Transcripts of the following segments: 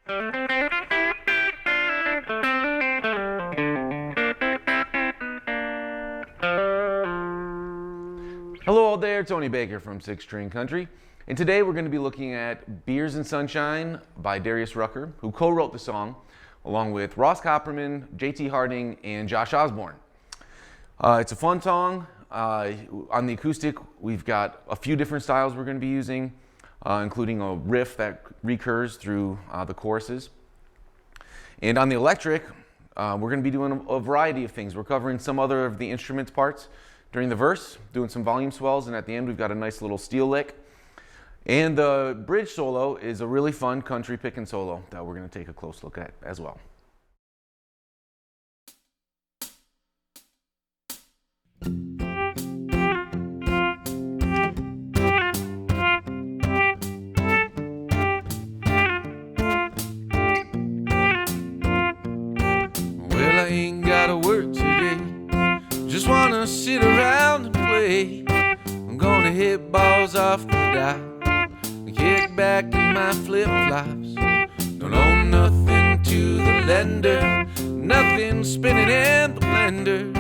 Hello all there, Tony Baker from Six String Country, and today we're going to be looking at Beers and Sunshine by Darius Rucker, who co-wrote the song along with Ross Copperman, JT Harding, and Josh Osborne. It's a fun song. On the acoustic, we've got a few different styles we're going to be using, including a riff that recurs through the choruses. And on the electric, we're going to be doing a variety of things. We're covering some other of the instruments parts during the verse, doing some volume swells, and at the end we've got a nice little steel lick. And the bridge solo is a really fun country picking solo that we're going to take a close look at as well. Well, I ain't gotta work today, just wanna sit around and play. I'm gonna hit balls off the dot, kick back in my flip-flops. Don't owe nothing to the lender, nothing spinning in the blender.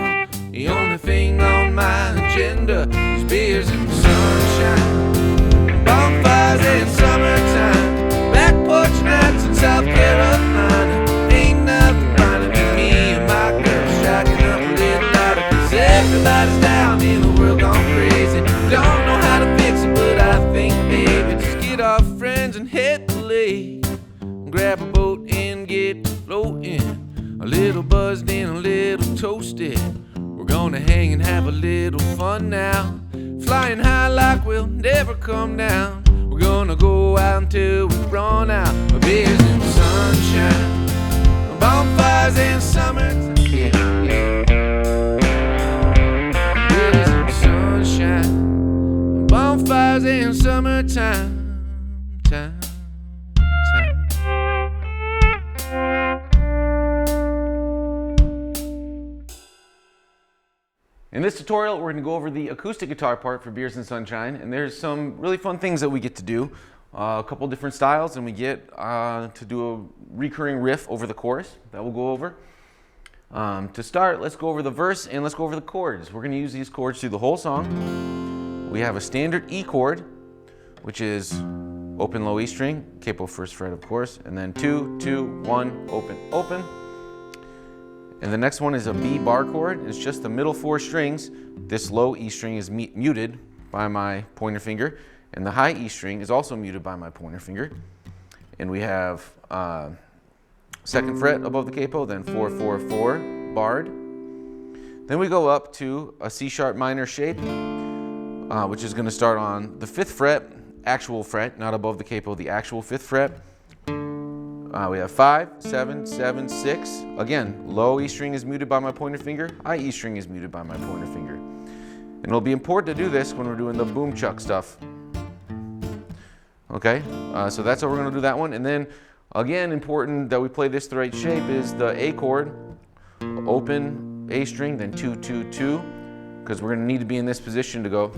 The only thing on my agenda is beers and sunshine, bonfires in summertime, back porch nights in South Carolina. Ain't nothing finer than me and my girl striking up a little louder, 'cause everybody's down in the world gone crazy. Don't know how to fix it, but I think, baby, just get our friends and hit the lake, grab a boat and get floating, a little buzzed and a little toasted. We're gonna hang and have a little fun now, flying high like we'll never come down. We're gonna go out until we run out of beers and sunshine, bonfires in summertime. Beers and sunshine, bonfires in summertime. In this tutorial, we're going to go over the acoustic guitar part for Beers and Sunshine, and there's some really fun things that we get to do. A couple different styles, and we get to do a recurring riff over the chorus that we'll go over. To start, let's go over the verse and let's go over the chords. We're going to use these chords through the whole song. We have a standard E chord, which is open, low E string, capo first fret, of course, and then 2, 2, 1, open, open. And the next one is a B bar chord. It's just the middle 4 strings. This low E string is muted by my pointer finger, and the high E string is also muted by my pointer finger. And we have 2nd fret above the capo, then 4, 4, 4, barred. Then we go up to a C sharp minor shape, which is going to start on the 5th fret, actual fret, not above the capo, the actual 5th fret. We have 5, 7, 7, 6. Again, low E string is muted by my pointer finger, high E string is muted by my pointer finger. And it'll be important to do this when we're doing the boom chuck stuff. Okay, so that's how we're going to do that one. And then, again, important that we play this the right shape is the A chord, open A string, then 2, 2, 2, because we're going to need to be in this position to go.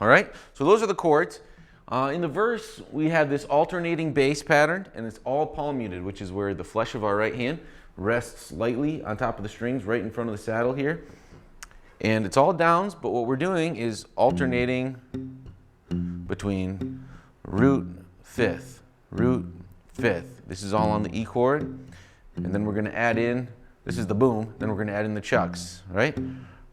All right, so those are the chords. In the verse, we have this alternating bass pattern, and it's all palm muted, which is where the flesh of our right hand rests lightly on top of the strings right in front of the saddle here. And it's all downs, but what we're doing is alternating between root, 5th, root, 5th. This is all on the E chord, and then we're going to add in, this is the boom, then we're going to add in the chucks, right?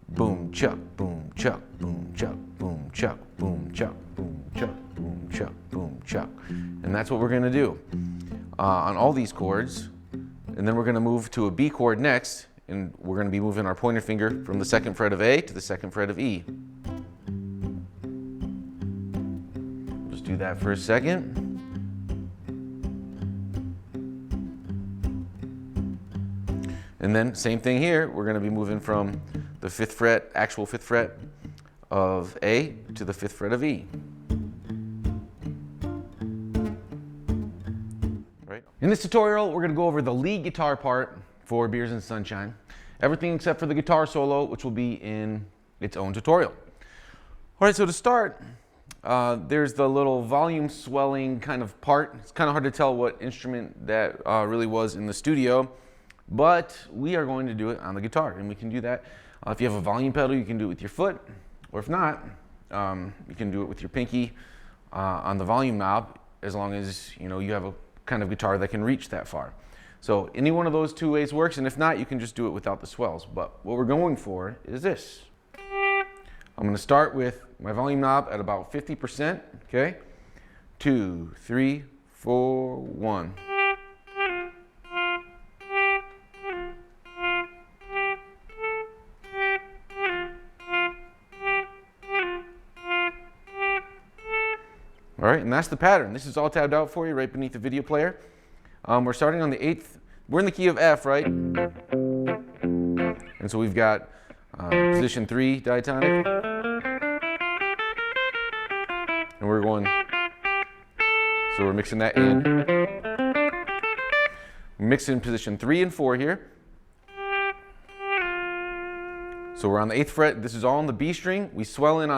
Boom, chuck, boom, chuck, boom, chuck, boom, chuck, boom, chuck, boom, chuck, boom, chuck, boom, chuck. And that's what we're going to do on all these chords. And then we're going to move to a B chord next, and we're going to be moving our pointer finger from the 2nd fret of A to the 2nd fret of E. Just do that for a second. And then same thing here, we're going to be moving from the 5th fret, actual 5th fret of A to the 5th fret of E. Right? In this tutorial, we're going to go over the lead guitar part for Beers and Sunshine. Everything except for the guitar solo, which will be in its own tutorial. All right, so to start, there's the little volume swelling kind of part. It's kind of hard to tell what instrument that really was in the studio, but we are going to do it on the guitar, and we can do that. If you have a volume pedal, you can do it with your foot, or if not, you can do it with your pinky on the volume knob, as long as you have a kind of guitar that can reach that far. So any one of those two ways works, and if not, you can just do it without the swells. But what we're going for is this. I'm going to start with my volume knob at about 50%, okay? 2, 3, 4, 1. All right, and that's the pattern. This is all tabbed out for you right beneath the video player. We're starting on the 8th. We're in the key of F, right? And so we've got position 3 diatonic. And we're going, so we're mixing that in. Mixing position 3 and 4 here. So we're on the 8th fret. This is all on the B string. We're swelling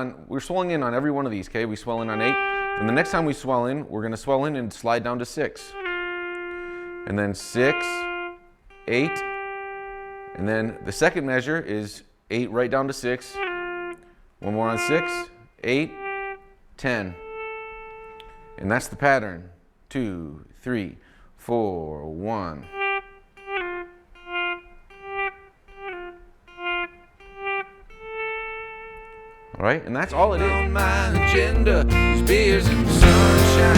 in on every one of these, okay? We swell in on 8. And the next time we swell in, we're going to swell in and slide down to 6. And then 6, 8. And then the second measure is 8 right down to 6. One more on 6, 8, 10. And that's the pattern. 2, 3, 4, 1. All right, and that's all it is. On my agenda is beers and sunshine.